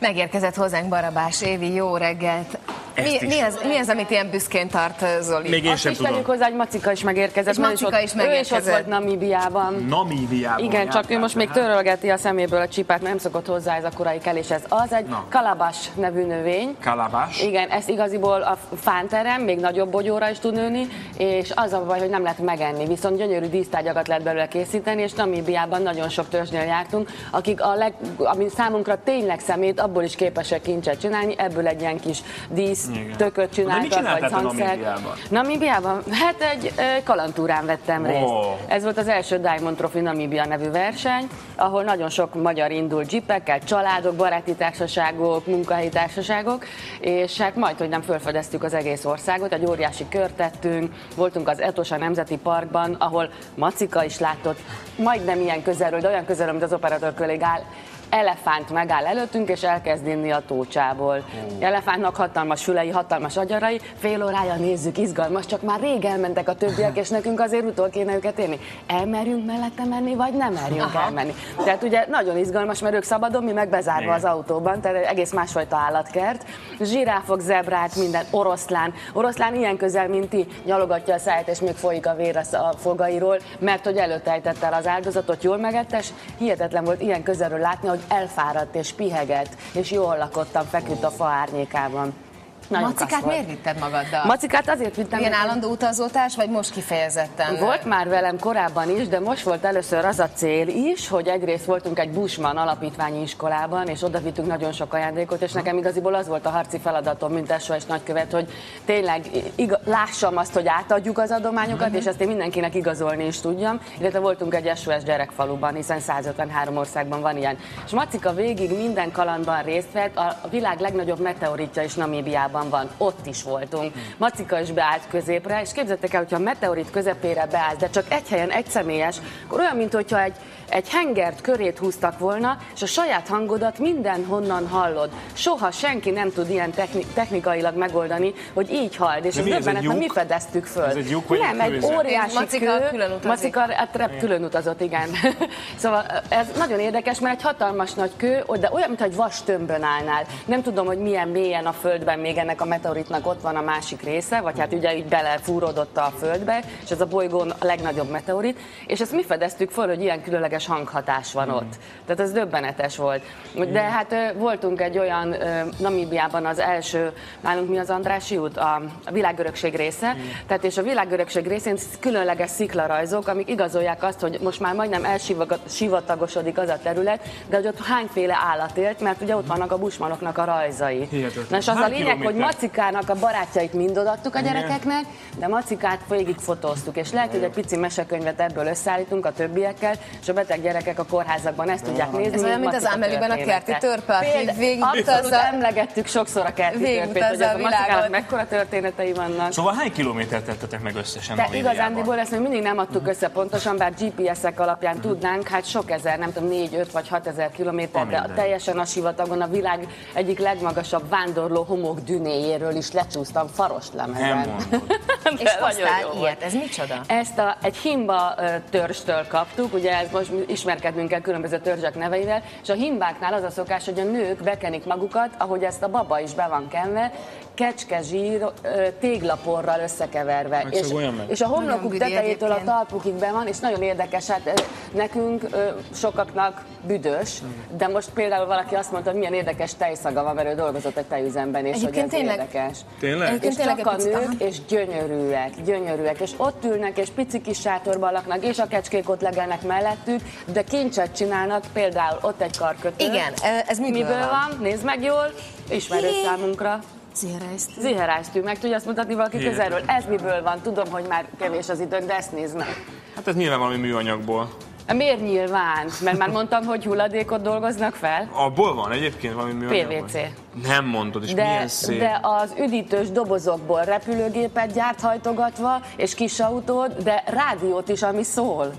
Megérkezett hozzánk Barabás Évi, jó reggelt! Mi az, amit ilyen büszkén tart Zoli? Még én sem tudom. Azt hozzá, hogy Macika is megérkezett. És Macika is megérkezett. Ő is ott volt Namíbiában. Namíbiában. Igen, csak ő most még törölgeti a szeméből a csipát, mert nem szokott hozzá ez a korai keléshez. Az egy kalabás nevű növény. Kalabás. Igen, ezt igaziból a fánterem, még nagyobb bogyóra is tud nőni, és az a baj, hogy nem lehet megenni. Viszont gyönyörű dísztárgyakat lehet belőle készíteni, és Namíbiában nagyon sok törzsnél jártunk, akik ami számunkra tényleg szemét, abból is képesek kincset csinálni, ebből egy ilyen kis dísz tököt csináltak, vagy hangszert. Namíbiában? Hát egy kalandtúrán vettem részt. Ez volt az első Diamond Trophy Namíbia nevű verseny, ahol nagyon sok magyar indult jeepekkel, családok, baráti társaságok, munkahelyi társaságok, és hát majd, hogy nem felfedeztük az egész országot, egy óriási kört tettünk, voltunk az Etosha Nemzeti Parkban, ahol Macika is látott, majdnem ilyen közelről, de olyan közelről, mint az operatőr kollégál, elefánt megáll előttünk, és elkezd inni a tócsából. Elefántnak hatalmas fülei, hatalmas agyarai, fél órája nézzük, izgalmas, csak már rég elmentek a többiek, és nekünk azért utol kéne őket érni. Elmerjünk mellette menni, vagy nem merjünk elmenni. Tehát ugye nagyon izgalmas, mert ők szabadon, mi meg bezárva az autóban, tehát egész másfajta állatkert. Zsiráfok, zebrák, minden, oroszlán. Oroszlán ilyen közel, mint ti, nyalogatja a száját, és még folyik a vér a fogairól, mert hogy előtte ejtette el az áldozatot, jól megette, és hihetetlen volt ilyen közelről látni, hogy elfáradt és piheget, és jól lakottan feküdt a fa árnyékában. Macikát miért vitted magaddal? Macikát azért vittem. Ilyen állandó utazótárs, vagy most kifejezetten? Volt már velem korábban is, de most volt először az a cél is, hogy egyrészt voltunk egy Bushman alapítványi iskolában, és oda vittünk nagyon sok ajándékot, és nekem igaziból az volt a harci feladatom, mint SOS nagykövet, hogy tényleg lássam azt, hogy átadjuk az adományokat, és ezt én mindenkinek igazolni is tudjam. Illetve voltunk egy SOS gyerekfaluban, hiszen 153 országban van ilyen. És Macika végig minden kalandban részt vett, a világ legnagyobb meteoritja is Namíbiában van, ott is voltunk. Macika is beállt középre, és képzeljétek el, hogyha a meteorit közepére beállt, de csak egy helyen, egy személyes, akkor olyan, mintha egy hengert körét húztak volna, és a saját hangodat mindenhonnan hallod. Soha senki nem tud ilyen technikailag megoldani, hogy így halld. És ez döbbenet, mert mi fedeztük föl. Ez egy lyuk, vagy nem, egy óriási Macika kő. külön utazik. Macika külön utazott, igen. Szóval ez nagyon érdekes, mert egy hatalmas nagy kő, de olyan, mintha egy vas tömbön állnál. Nem tudom, hogy milyen mélyen a földben még ennek a meteoritnak ott van a másik része, vagy hát ugye így belefúródott a földbe, és ez a bolygón a legnagyobb meteorit, és ezt mi fedeztük föl, hogy ilyen különleges hanghatás van ott. Tehát ez döbbenetes volt. De hát voltunk egy olyan Namíbiában az első, nálunk mi az Andrássy út, a világörökség része, tehát és a világörökség részén különleges sziklarajzok, amik igazolják azt, hogy most már majdnem elsivatagosodik az a terület, de hogy ott hányféle állat élt, mert ugye ott vannak a bushmanoknak a rajzai. Na, és az a lényeg, hogy Macikának a barátjait mind odaadtuk a gyerekeknek, de Macikát végig fotóztuk, és lehet, hogy egy pici mesekönyvet ebből összeállítunk a többiekkel, és a beteg gyerekek a kórházakban ezt tudják nézni. Ez olyan, mint az Amélie-ben a kerti törpe, abszolút emlegettük sokszor a kerti törpét, hogy a Macikának mekkora történetei vannak. Szóval hány kilométert tettetek meg összesen? De igazándiból ezt még mindig nem adtuk össze pontosan, bár GPS-ek alapján tudnánk, hát sok ezer, nem tudom, 4, 5 vagy 6 ezer kilométer, de teljesen a sivatagon a világ egyik legmagasabb vándorló homok dünéjéről is lecsúsztam farostlemezen. És hoztál ilyet, ez micsoda? Ezt egy himba törzstől kaptuk, ugye ez most ismerkednünk kell különböző törzsek neveivel, és a himbáknál az a szokás, hogy a nők bekenik magukat, ahogy ezt a baba is be van kenve, kecskezsír téglaporral összekeverve. És a homlokuk tetejétől a talpukig be van, és nagyon érdekes, hát nekünk sokaknak büdös, de most például valaki azt mondta, hogy milyen érdekes tejszaga van, mert ő dolgozott egy tejüzemben, és hogy ez érdekes. Tényleg? És csak a nők, és gyönyörűek, és ott ülnek, és pici kis sátorban laknak, és a kecskék ott legelnek mellettük, de kincset csinálnak, például ott egy karkötő. Igen, ez miből van? Nézd meg jól, ismerős számunkra. Ziherájztű. Meg tudja azt mutatni valaki közelről? Ez miből van? Tudom, hogy már kevés az időnk, de ezt nézd meg. Hát ez nyilván valami műanyagból. Miért nyilván? Mert már mondtam, hogy hulladékot dolgoznak fel. Abból van egyébként valami műanyagból? PVC. Nem mondod, és milyen szép. De az üdítős dobozokból repülőgépet gyárt hajtogatva, és kis autót, de rádiót is, ami szól.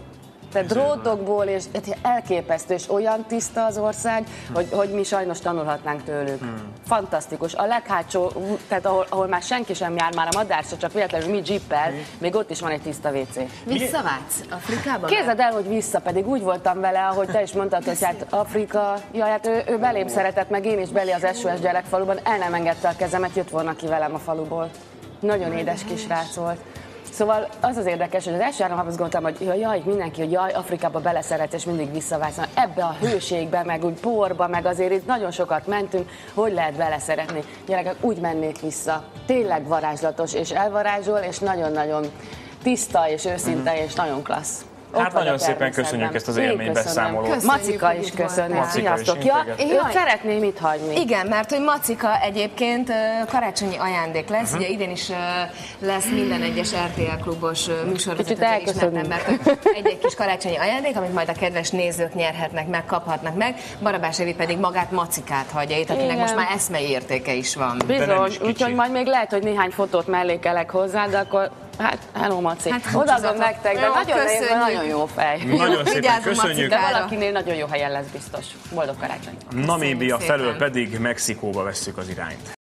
tehát drótokból, és elképesztő, és olyan tiszta az ország, hogy mi sajnos tanulhatnánk tőlük. Fantasztikus. A leghátsó, tehát ahol már senki sem jár, már a madársa, csak véletlenül mi jeeppel, még ott is van egy tiszta WC. Visszavágysz Afrikába? Képzeld el, hogy vissza, pedig úgy voltam vele, ahogy te is mondtad, hogy hát Afrika, jaj, hát ő belém szeretett, meg én is belé az SOS gyerekfaluban, el nem engedte a kezemet, jött volna ki velem a faluból. Nagyon édes kisrác volt. Szóval az az érdekes, hogy az első 3 azt gondoltam, hogy jaj, mindenki, hogy jaj, Afrikába beleszeret, és mindig visszavágysz. Ebbe a hőségbe, meg úgy porba, meg azért itt nagyon sokat mentünk, hogy lehet beleszeretni. Gyerekek, úgy mennék vissza. Tényleg varázslatos, és elvarázsol, és nagyon-nagyon tiszta, és őszinte, és nagyon klassz. Hát nagyon szépen köszönjük ezt az élménybeszámolót. Macika is köszöni. Sziasztok! Ja, őt szeretném itt hagyni. Igen, mert hogy Macika egyébként karácsonyi ajándék lesz. Ugye idén is lesz minden egyes RTL klubos műsorvezetőtől ismertem, mert egy kis karácsonyi ajándék, amit majd a kedves nézők nyerhetnek meg, kaphatnak meg. Barabás Évi pedig magát Macikát hagyja itt, akinek most már eszmei értéke is van. Bizony, úgyhogy majd még lehet, hogy néhány fotót mellékelek hozzá, de akkor hát, hello Maci. Hát, odaadom nektek, de nagyon jó fej. Nagyon szépen köszönjük. De valakinél nagyon jó helyen lesz biztos. Boldog karácsony. Namíbia felől pedig Mexikóba vesszük az irányt.